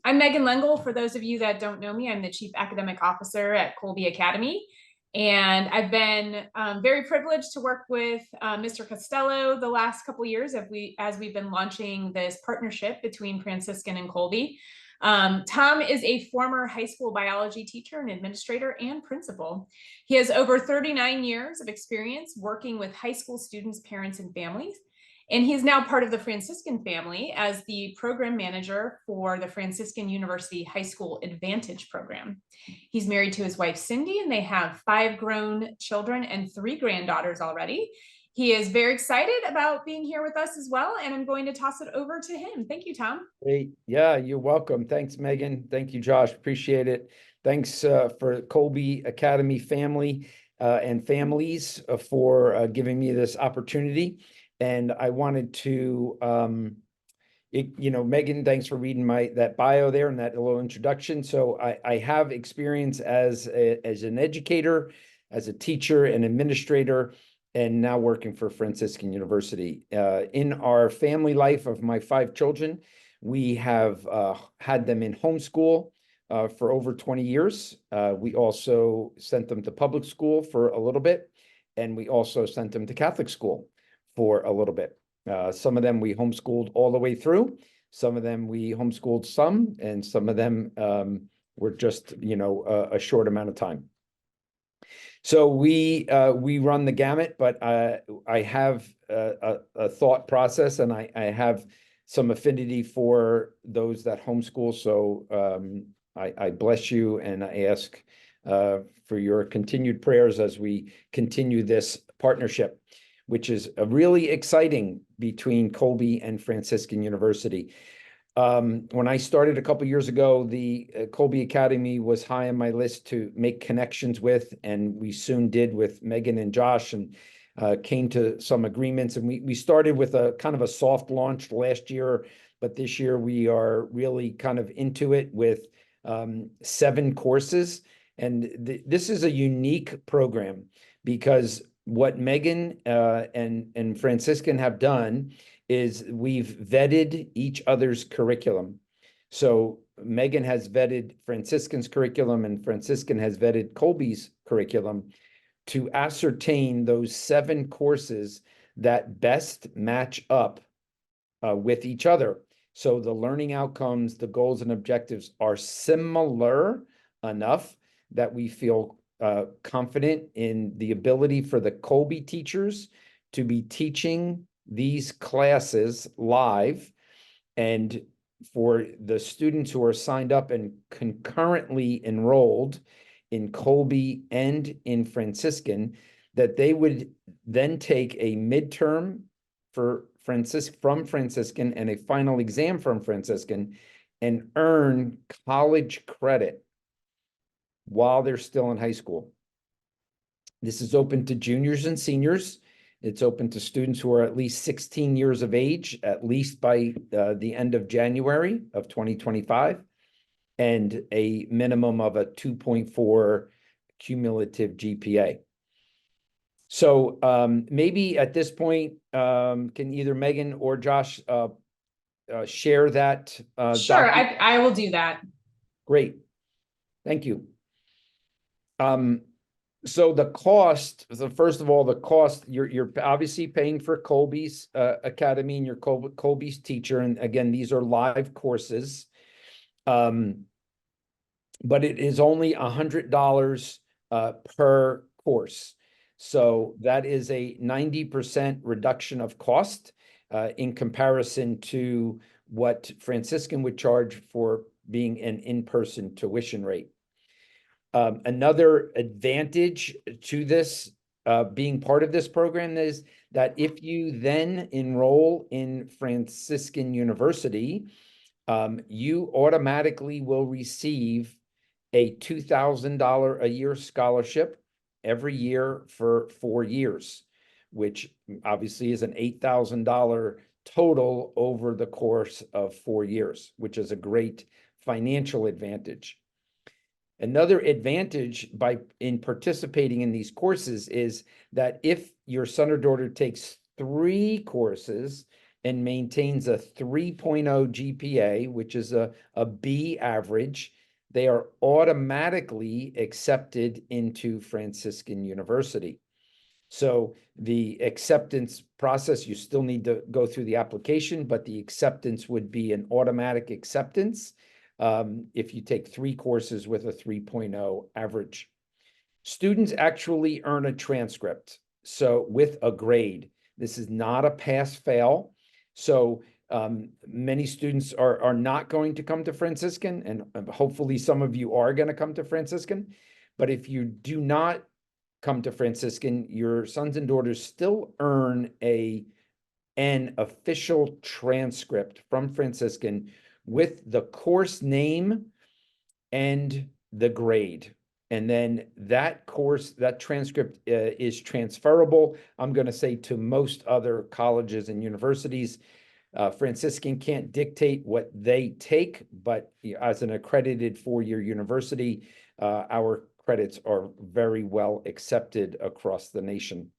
I'm Megan Lengel. For those of you that don't know me, I'm the Chief Academic Officer at Colby Academy. And I've been very privileged to work with Mr. Costello the last couple of years as we've been launching this partnership between Franciscan and Colby. Tom is a former high school biology teacher and administrator and principal. He has over 39 years of experience working with high school students, parents, and families. And he's now part of the Franciscan family as the program manager for the Franciscan University High School Advantage program. He's married to his wife, Cindy, and they have 5 grown children and 3 granddaughters already. He is very excited about being here with us as well, and I'm going to toss it over to him. Thank you, Tom. Hey, yeah, you're welcome. Thanks, Megan. Thank you, Josh. Appreciate it. Thanks for Colby Academy family and families for giving me this opportunity. And I wanted to, Megan, thanks for reading that bio there and that little introduction. So I have experience as an educator, as a teacher and administrator, and now working for Franciscan University. In our family life of my 5 children, we have had them in homeschool for over 20 years. We also sent them to public school for a little bit, and we also sent them to Catholic school for a little bit. Some of them we homeschooled all the way through. Some of them we homeschooled some, and some of them were just, a short amount of time. So we run the gamut, but I have a thought process, and I have some affinity for those that homeschool. So I bless you, and I ask for your continued prayers as we continue this partnership, which is really exciting between Colby and Franciscan University. When I started a couple years ago, the Colby Academy was high on my list to make connections with, and we soon did with Megan and Josh, and came to some agreements. And we started with a kind of a soft launch last year, but this year we are really kind of into it with 7 courses. And this is a unique program because what Megan and Franciscan have done is we've vetted each other's curriculum. So Megan has vetted Franciscan's curriculum, and Franciscan has vetted Colby's curriculum to ascertain those 7 courses that best match up with each other. So the learning outcomes, the goals and objectives are similar enough that we feel confident in the ability for the Colby teachers to be teaching these classes live, and for the students who are signed up and concurrently enrolled in Colby and in Franciscan, that they would then take a midterm from Franciscan and a final exam from Franciscan and earn college credit while they're still in high school. This is open to juniors and seniors. It's open to students who are at least 16 years of age, at least by the end of January of 2025, and a minimum of a 2.4 cumulative GPA. So maybe at this point, can either Megan or Josh share that? Sure, I will do that. Great. Thank you. So the cost, first of all, the cost, you're obviously paying for Colby's Academy and your Colby's teacher. And again, these are live courses. But it is only $100 per course. So that is a 90% reduction of cost in comparison to what Franciscan would charge for being an in-person tuition rate. Another advantage to this, being part of this program, is that if you then enroll in Franciscan University, you automatically will receive a $2,000 a year scholarship every year for 4 years, which obviously is an $8,000 total over the course of 4 years, which is a great financial advantage. Another advantage in participating in these courses is that if your son or daughter takes 3 courses and maintains a 3.0 GPA, which is a B average, they are automatically accepted into Franciscan University. So the acceptance process, you still need to go through the application, but the acceptance would be an automatic acceptance if you take 3 courses with a 3.0 average. Students actually earn a transcript, so with a grade. This is not a pass-fail. So many students are not going to come to Franciscan, and hopefully some of you are going to come to Franciscan. But if you do not come to Franciscan, your sons and daughters still earn an official transcript from Franciscan with the course name and the grade. And then that course, that transcript is transferable, I'm going to say, to most other colleges and universities. Franciscan can't dictate what they take, but as an accredited 4-year university, our credits are very well accepted across the nation.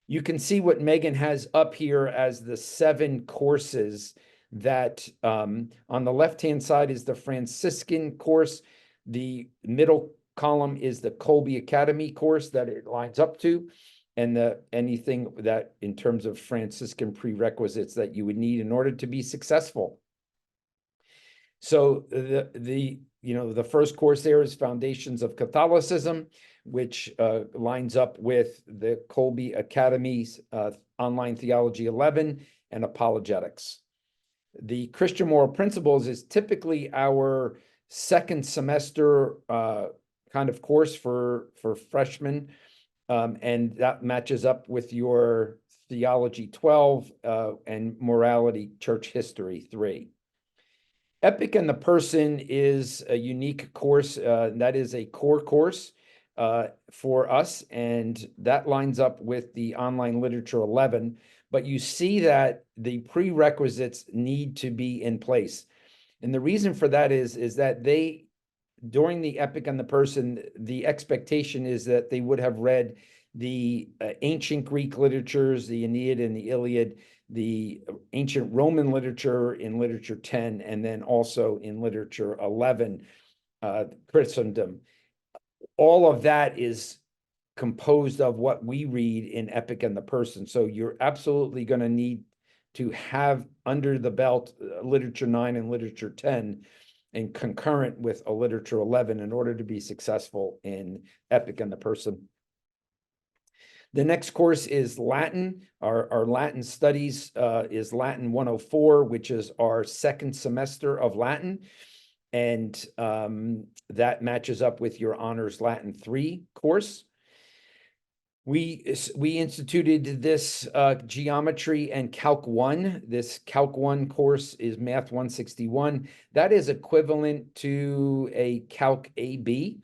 You can see what Megan has up here as the 7 courses that on the left-hand side is the Franciscan course. The middle column is the Colby Academy course that it lines up to, and anything that in terms of Franciscan prerequisites that you would need in order to be successful. So the first course there is Foundations of Catholicism, which lines up with the Colby Academy's Online Theology 11 and Apologetics. The Christian Moral Principles is typically our second semester kind of course for freshmen, and that matches up with your Theology 12 and Morality Church History 3. Epic and the Person is a unique course. That is a core course for us, and that lines up with the Online Literature 11. But you see that the prerequisites need to be in place. And the reason for that is that during the Epic and the Person, the expectation is that they would have read the ancient Greek literatures, the Aeneid and the Iliad, the ancient Roman literature in literature 10, and then also in literature 11, Christendom. All of that is composed of what we read in Epic and the Person. So you're absolutely going to need to have under the belt literature 9 and literature 10 and concurrent with a literature 11 in order to be successful in Epic and the Person. The next course is Latin. Our Latin studies is Latin 104, which is our second semester of Latin. And that matches up with your Honors Latin 3 course. We instituted this Geometry and Calc 1. This Calc 1 course is Math 161. That is equivalent to a Calc AB,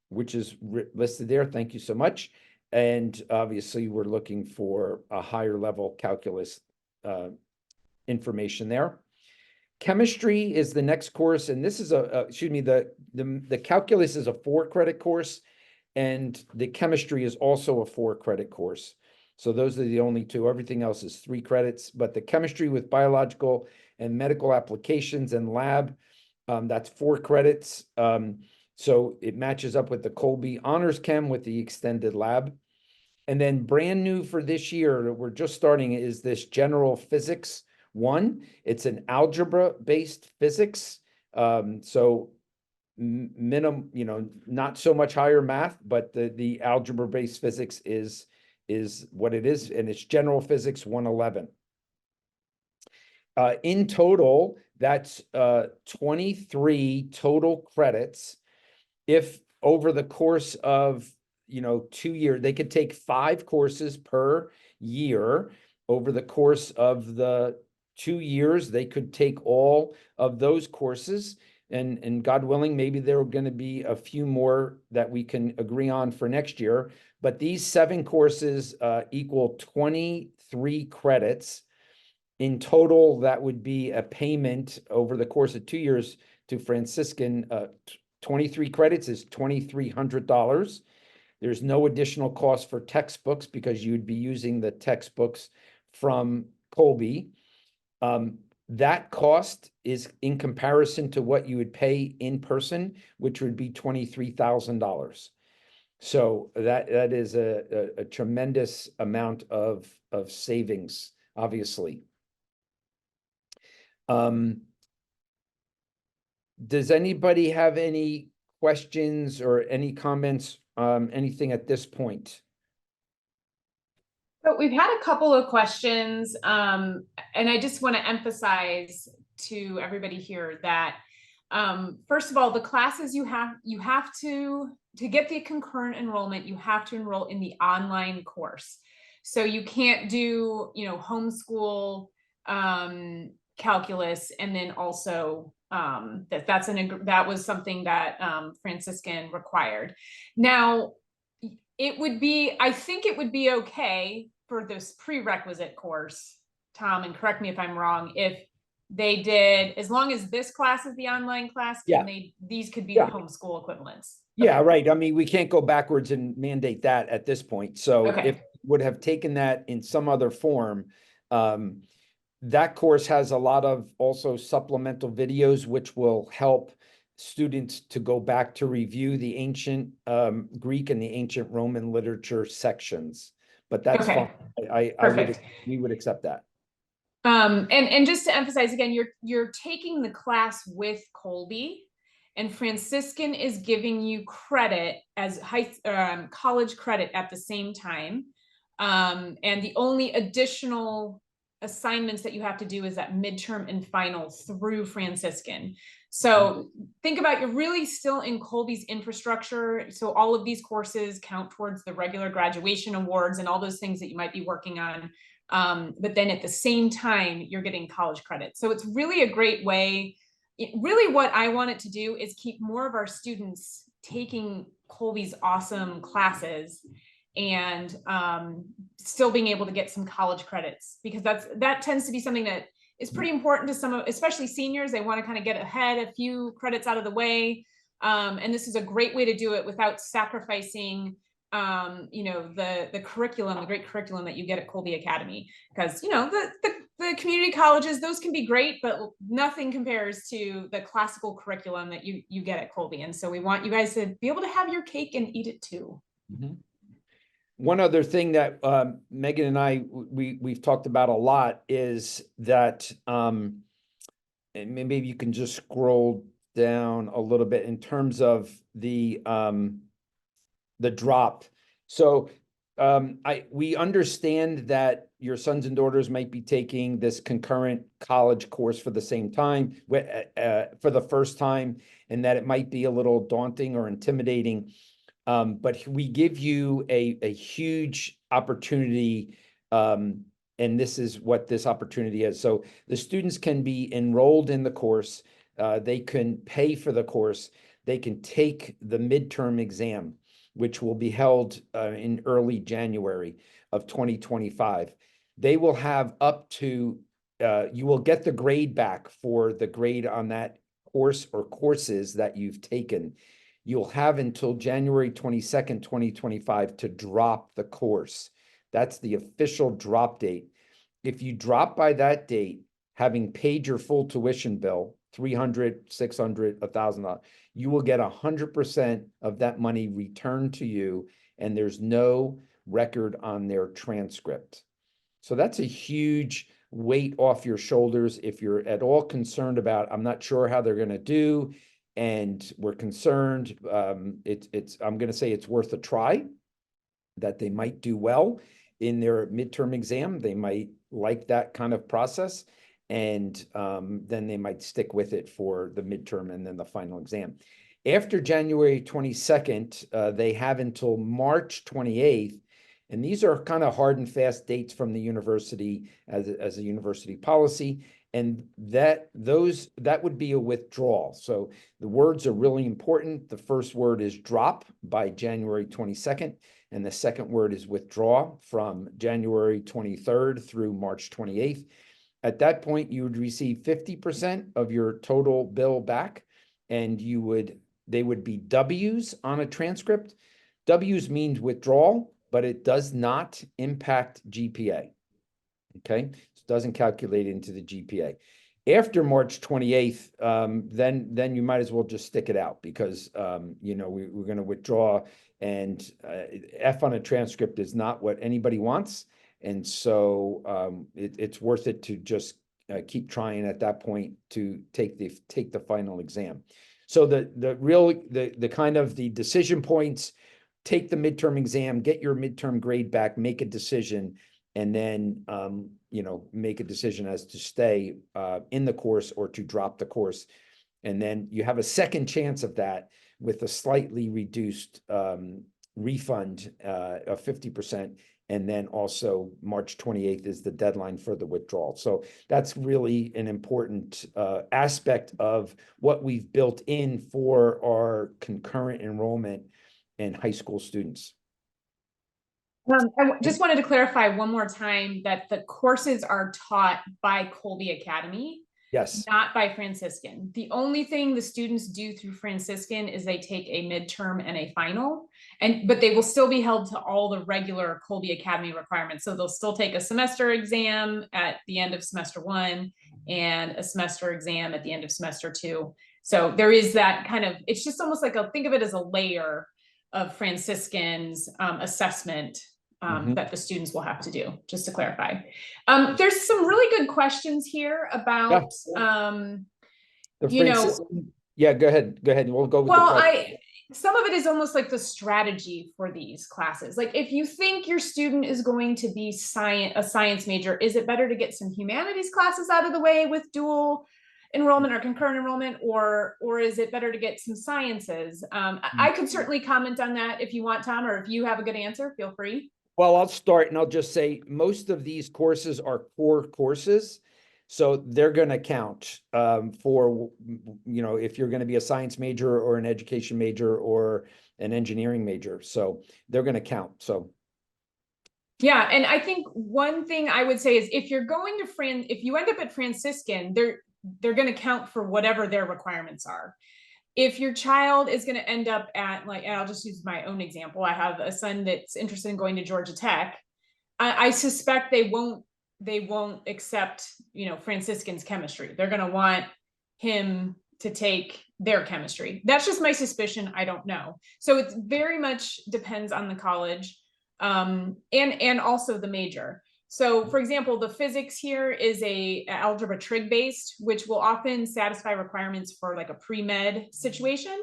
which is listed there. Thank you so much. And obviously, we're looking for a higher level calculus information there. Chemistry is the next course, and this is the calculus is a 4-credit course, and the chemistry is also a 4-credit course. So those are the only 2. Everything else is 3 credits, but the chemistry with biological and medical applications and lab, that's 4 credits. So it matches up with the Colby Honors Chem with the extended lab. And then brand new for this year, we're just starting, is this General Physics 1. It's an algebra-based physics. So not so much higher math, but the algebra-based physics is what it is, and it's General Physics 111. In total, that's 23 total credits. If over the course of 2 years, they could take 5 courses per year. Over the course of the 2 years, they could take all of those courses. And God willing, maybe there are going to be a few more that we can agree on for next year. But these 7 courses equal 23 credits. In total, that would be a payment over the course of 2 years to Franciscan. 23 credits is $2,300. There's no additional cost for textbooks because you'd be using the textbooks from Colby. That cost is in comparison to what you would pay in person, which would be $23,000. So that is a tremendous amount of savings, obviously. Does anybody have any questions or any comments, anything at this point? So we've had a couple of questions, and I just want to emphasize to everybody here that first of all, the classes you have to get the concurrent enrollment, you have to enroll in the online course. So you can't do, homeschool calculus and then also that was something that Franciscan required. Now, I think it would be okay for this prerequisite course, Tom, and correct me if I'm wrong, if they did, as long as this class is the online class, these could be the homeschool equivalents. Yeah, right. I mean, we can't go backwards and mandate that at this point. So if would have taken that in some other form, that course has a lot of also supplemental videos, which will help students to go back to review the ancient Greek and the ancient Roman literature sections. But that's fine. We would accept that. And just to emphasize again, you're taking the class with Colby, and Franciscan is giving you credit as college credit at the same time. And the only additional assignments that you have to do is that midterm and final through Franciscan. So think about, you're really still in Colby's infrastructure. So all of these courses count towards the regular graduation awards and all those things that you might be working on. But then at the same time, you're getting college credit. So it's really a great way. Really what I want it to do is keep more of our students taking Colby's awesome classes and still being able to get some college credits, because that tends to be something that is pretty important to some of, especially seniors. They want to kind of get ahead, a few credits out of the way. And this is a great way to do it without sacrificing, the curriculum, the great curriculum that you get at Colby Academy. Because, the community colleges, those can be great, but nothing compares to the classical curriculum that you get at Colby. And so we want you guys to be able to have your cake and eat it too. Mm-hmm. One other thing that Megan and I, we've talked about a lot is that, and maybe you can just scroll down a little bit in terms of the drop. So we understand that your sons and daughters might be taking this concurrent college course for the same time, for the first time, and that it might be a little daunting or intimidating. But we give you a huge opportunity, and this is what this opportunity is. So the students can be enrolled in the course, they can pay for the course, they can take the midterm exam, which will be held in early January of 2025. They will have up to, you will get the grade back for the grade on that course or courses that you've taken. You'll have until January 22nd, 2025 to drop the course. That's the official drop date. If you drop by that date, having paid your full tuition bill, $300, $600, $1,000, you will get 100% of that money returned to you, and there's no record on their transcript. So that's a huge weight off your shoulders. If you're at all concerned about, I'm not sure how they're going to do, and we're concerned, I'm going to say it's worth a try, that they might do well in their midterm exam. They might like that kind of process, and then they might stick with it for the midterm and then the final exam. After January 22nd, they have until March 28th, and these are kind of hard and fast dates from the university as a university policy, and that would be a withdrawal. So the words are really important. The first word is drop by January 22nd, and the second word is withdraw from January 23rd through March 28th. At that point, you would receive 50% of your total bill back, and they would be W's on a transcript. W's means withdrawal, but it does not impact GPA. Okay, so doesn't calculate into the GPA. After March 28th, then you might as well just stick it out because, you know, we're going to withdraw, and F on a transcript is not what anybody wants. And so it's worth it to just keep trying at that point to take the final exam. So the kind of the decision points: take the midterm exam, get your midterm grade back, make a decision, and then you know, make a decision as to stay in the course or to drop the course. And then you have a second chance of that with a slightly reduced refund of 50%. And then also March 28th is the deadline for the withdrawal. So that's really an important aspect of what we've built in for our concurrent enrollment and high school students. I just wanted to clarify one more time that the courses are taught by Colby Academy, Yes. not by Franciscan. The only thing the students do through Franciscan is they take a midterm and a final, but they will still be held to all the regular Colby Academy requirements. So they'll still take a semester exam at the end of semester 1 and a semester exam at the end of semester 2. So there is that kind of, it's just almost like, think of it as a layer of Franciscan's assessment that the students will have to do, just to clarify. There's some really good questions here about, you know, yeah, go ahead. We'll go with some of it is almost like the strategy for these classes. Like if you think your student is going to be a science major, is it better to get some humanities classes out of the way with dual enrollment or concurrent enrollment, or is it better to get some sciences? I could certainly comment on that if you want, Tom, or if you have a good answer, feel free. Well, I'll start, and I'll just say most of these courses are core courses, so they're going to count for, you know, if you're going to be a science major or an education major or an engineering major, so they're going to count. So yeah, and I think one thing I would say is if you're going to if you end up at Franciscan, they're going to count for whatever their requirements are. If your child is going to end up at, like, and I'll just use my own example. I have a son that's interested in going to Georgia Tech. I suspect they won't accept, you know, Franciscan's chemistry. They're going to want him to take their chemistry. That's just my suspicion. I don't know. So it very much depends on the college and also the major. So for example, the physics here is a algebra trig based, which will often satisfy requirements for like a pre-med situation.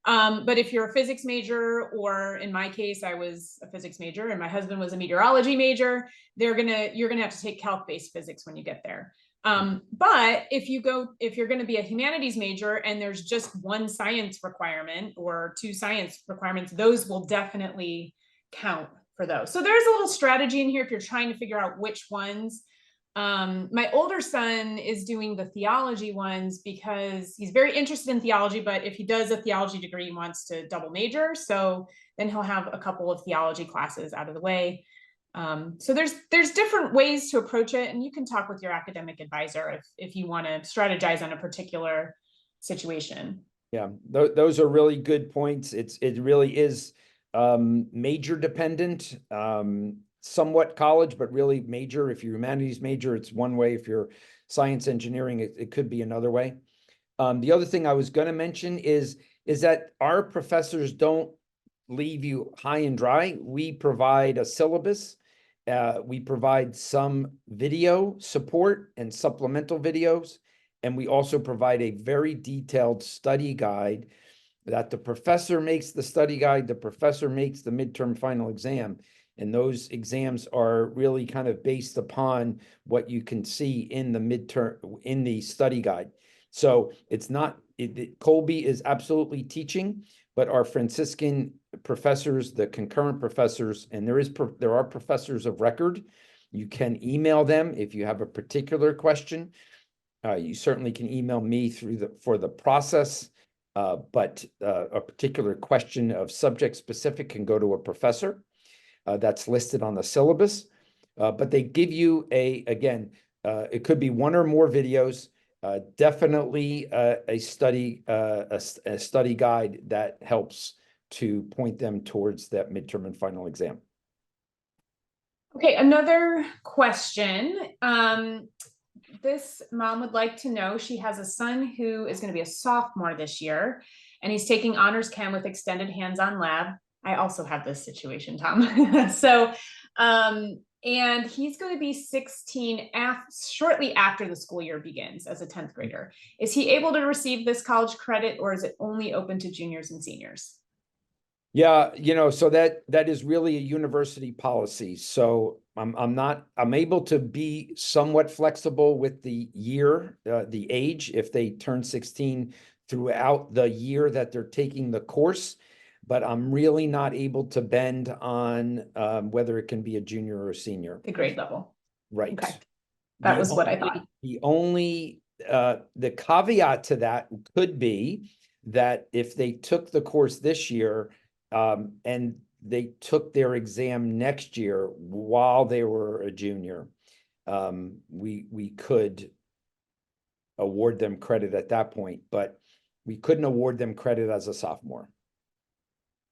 But if you're a physics major, or in my case, I was a physics major and my husband was a meteorology major, you're gonna have to take calc-based physics when you get there. But if you're going to be a humanities major and there's just one science requirement or 2 science requirements, those will definitely count for those. So there's a little strategy in here if you're trying to figure out which ones. My older son is doing the theology ones because he's very interested in theology, but if he does a theology degree, he wants to double major. So then he'll have a couple of theology classes out of the way. So there's different ways to approach it, and you can talk with your academic advisor if you want to strategize on a particular situation. Yeah, those are really good points. It really is major dependent, somewhat college, but really major. If you're humanities major, it's one way. If you're science engineering, it could be another way. The other thing I was going to mention is that our professors don't leave you high and dry. We provide a syllabus. We provide some video support and supplemental videos. And we also provide a very detailed study guide that the professor makes the study guide, the professor makes the midterm final exam. And those exams are really kind of based upon what you can see in the midterm, in the study guide. So it's not, Colby is absolutely teaching, but our Franciscan professors, the concurrent professors, and there are professors of record. You can email them if you have a particular question. You certainly can email me for the process. But a particular question of subject specific can go to a professor that's listed on the syllabus. But they give you again, it could be 1 or more videos, definitely a study guide that helps to point them towards that midterm and final exam. Okay, another question. This mom would like to know, she has a son who is going to be a sophomore this year, and he's taking honors chem with extended hands-on lab. I also have this situation, Tom. So, and he's going to be 16 shortly after the school year begins as a 10th grader. Is he able to receive this college credit, or is it only open to juniors and seniors? Yeah, so that is really a university policy. So I'm able to be somewhat flexible with the year, the age, if they turn 16 throughout the year that they're taking the course. But I'm really not able to bend on whether it can be a junior or a senior. The grade level. Right. Okay. That was what I thought. The only, the caveat to that could be that if they took the course this year, and they took their exam next year while they were a junior, we could award them credit at that point, but we couldn't award them credit as a sophomore.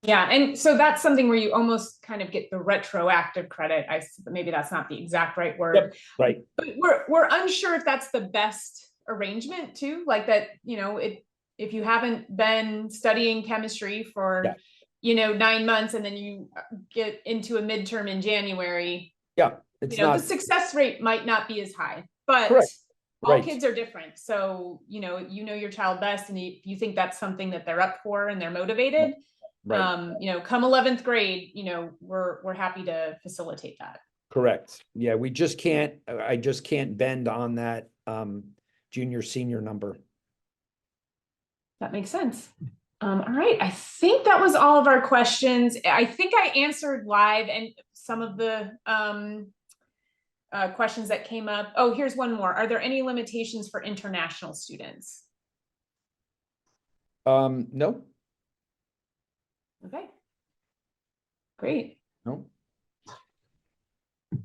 Yeah, and so that's something where you almost kind of get the retroactive credit. Maybe that's not the exact right word. Yep, right. But we're unsure if that's the best arrangement too. Like that, if you haven't been studying chemistry for 9 months and then you get into a midterm in January. Yeah, it's not the success rate might not be as high, but correct. All kids are different. So, your child best, and you think that's something that they're up for and they're motivated. Right. Come 11th grade, we're happy to facilitate that. Correct. Yeah, I just can't bend on that junior senior number. That makes sense. All right. I think that was all of our questions. I think I answered live and some of the questions that came up. Oh, here's one more. Are there any limitations for international students? No. Okay. Great. No.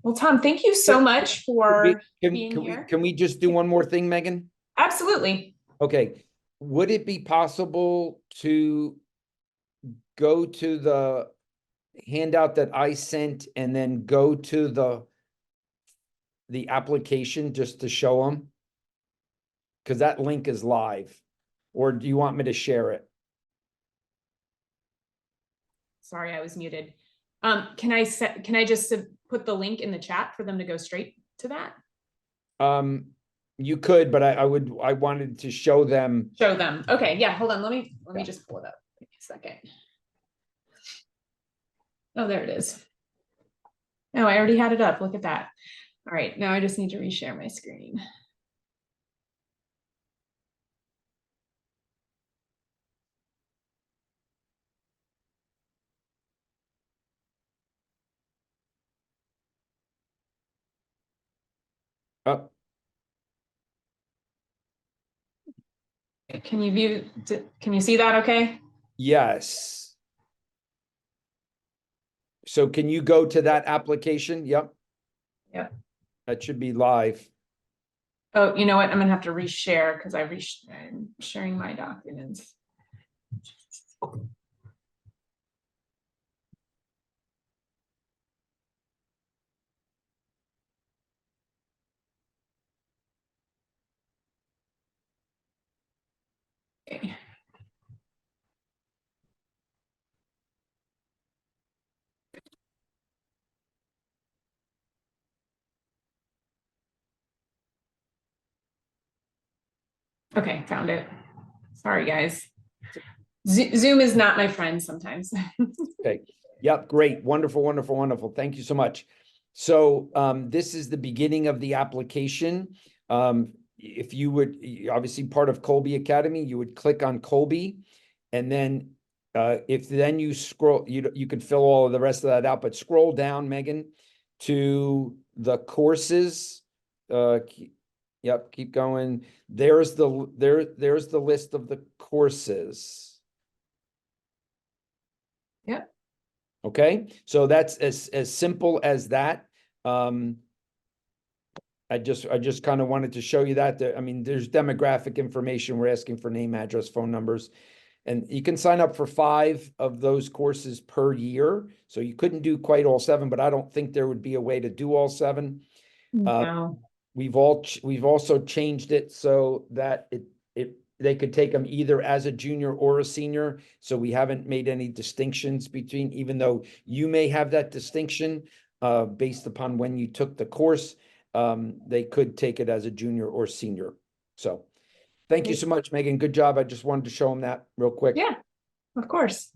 Well, Tom, thank you so much for being here. Can we just do one more thing, Megan? Absolutely. Okay. Would it be possible to go to the handout that I sent and then go to the application just to show them? Because that link is live. Or do you want me to share it? Sorry, I was muted. Can I just put the link in the chat for them to go straight to that? You could, but I wanted to show them. Show them. Okay, yeah, hold on. Let me just pull it up. Give me a second. Oh, there it is. Oh, I already had it up. Look at that. All right, now I just need to reshare my screen. Oh. Can you see that okay? Yes. So can you go to that application? Yep. Yep. That should be live. Oh, you know what? I'm gonna have to reshare because I'm sharing my documents. Okay. Okay, found it. Sorry, guys. Zoom is not my friend sometimes. Okay. Yep. Great. Wonderful, wonderful, wonderful. Thank you so much. So this is the beginning of the application. If you would, obviously part of Colby Academy, you would click on Colby. And then if then you scroll, you can fill all of the rest of that out, but scroll down, Megan, to the courses. Yep, keep going. There's the list of the courses. Yep. Okay, so that's as simple as that. I just kind of wanted to show you that. I mean, there's demographic information. We're asking for name, address, phone numbers, And you can sign up for 5 of those courses per year. So you couldn't do quite all 7, but I don't think there would be a way to do all 7. No. We've also changed it so that they could take them either as a junior or a senior. So we haven't made any distinctions between, even though you may have that distinction based upon when you took the course, they could take it as a junior or senior. So thank you so much, Megan. Good job. I just wanted to show them that real quick. Yeah, of course.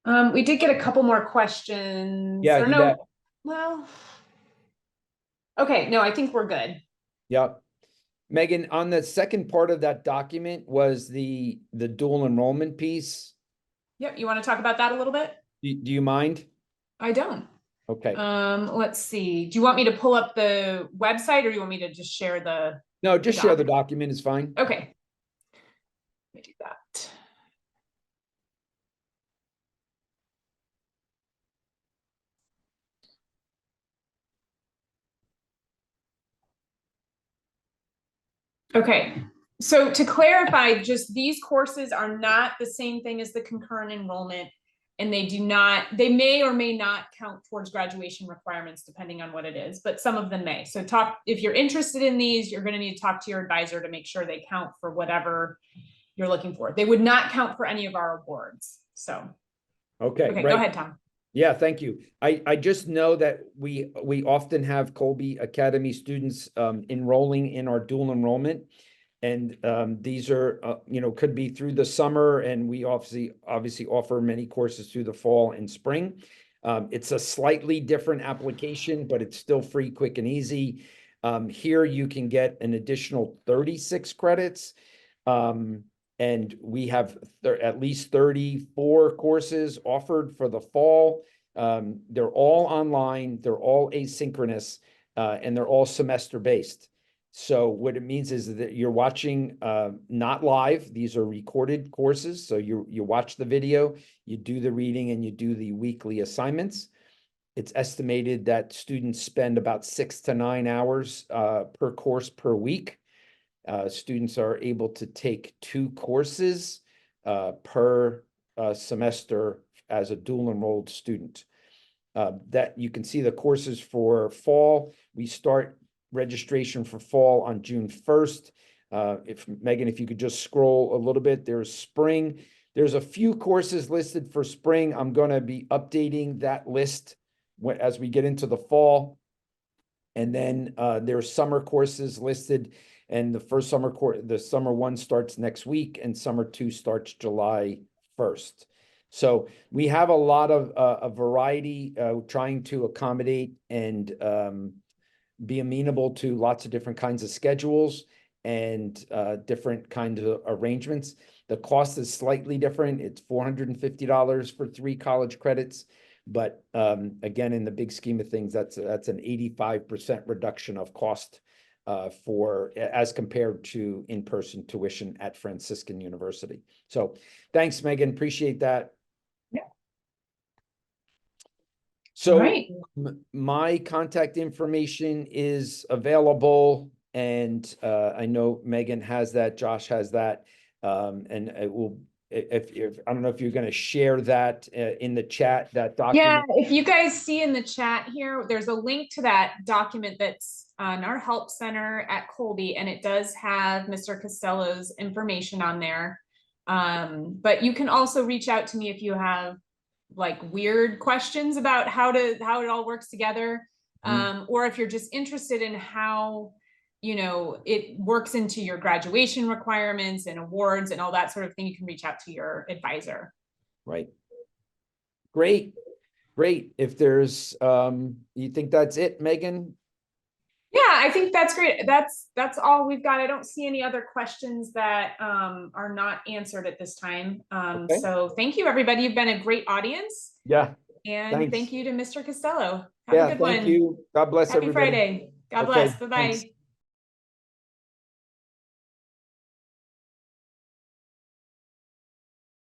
We did get a couple more questions. Yeah, Or you no, bet. well, okay, no, I think we're good. Yeah. Megan, on the second part of that document was the dual enrollment piece. Yep, you want to talk about that a little bit? Do you mind? I don't. Okay. Let's see. Do you want me to pull up the website or do you want me to just share the No, just share the document? document is fine. Okay. Let me do that. Okay, so to clarify, just these courses are not the same thing as the concurrent enrollment, and they may or may not count towards graduation requirements depending on what it is, but some of them may. So if you're interested in these, you're going to need to talk to your advisor to make sure they count for whatever you're looking for. They would not count for any of our awards. So, Okay, okay, right. go ahead, Tom. Yeah, thank you. I just know that we often have Colby Academy students enrolling in our dual enrollment. And these are, could be through the summer, and we obviously offer many courses through the fall and spring. It's a slightly different application, but it's still free, quick, and easy. Here you can get an additional 36 credits. And we have at least 34 courses offered for the fall. They're all online, they're all asynchronous, and they're all semester based. So what it means is that you're watching not live. These are recorded courses. So you watch the video, you do the reading, and you do the weekly assignments. It's estimated that students spend about 6 to 9 hours per course per week. Students are able to take 2 courses per semester as a dual enrolled student. That you can see the courses for fall. We start registration for fall on June 1st. Megan, if you could just scroll a little bit, there's spring. There's a few courses listed for spring. I'm going to be updating that list as we get into the fall. And then there's summer courses listed, and the first the summer 1 starts next week, and summer 2 starts July 1st. So we have a lot of a variety, trying to accommodate and be amenable to lots of different kinds of schedules and different kinds of arrangements. The cost is slightly different. It's $450 for 3 college credits. But again, in the big scheme of things, that's an 85% reduction of cost as compared to in-person tuition at Franciscan University. So thanks, Megan. Appreciate that. Yeah. So right. My contact information is available, and I know Megan has that, Josh has that, and it will. If I don't know if you're going to share that in the chat, that document. Yeah, if you guys see in the chat here, there's a link to that document that's on our help center at Colby, and it does have Mr. Costello's information on there. But you can also reach out to me if you have like weird questions about how it all works together, or if you're just interested in how it works into your graduation requirements and awards and all that sort of thing, you can reach out to your advisor. Right. Great. If there's you think that's it, Megan? Yeah, I think that's great. That's all we've got. I don't see any other questions that are not answered at this time. Okay. So thank you, everybody. You've been a great audience. Yeah. And thanks. thank you to Mr. Costello. Have Yeah, a good thank one. you. God bless Happy everybody. Friday. God Okay, bless. Bye-bye. thanks.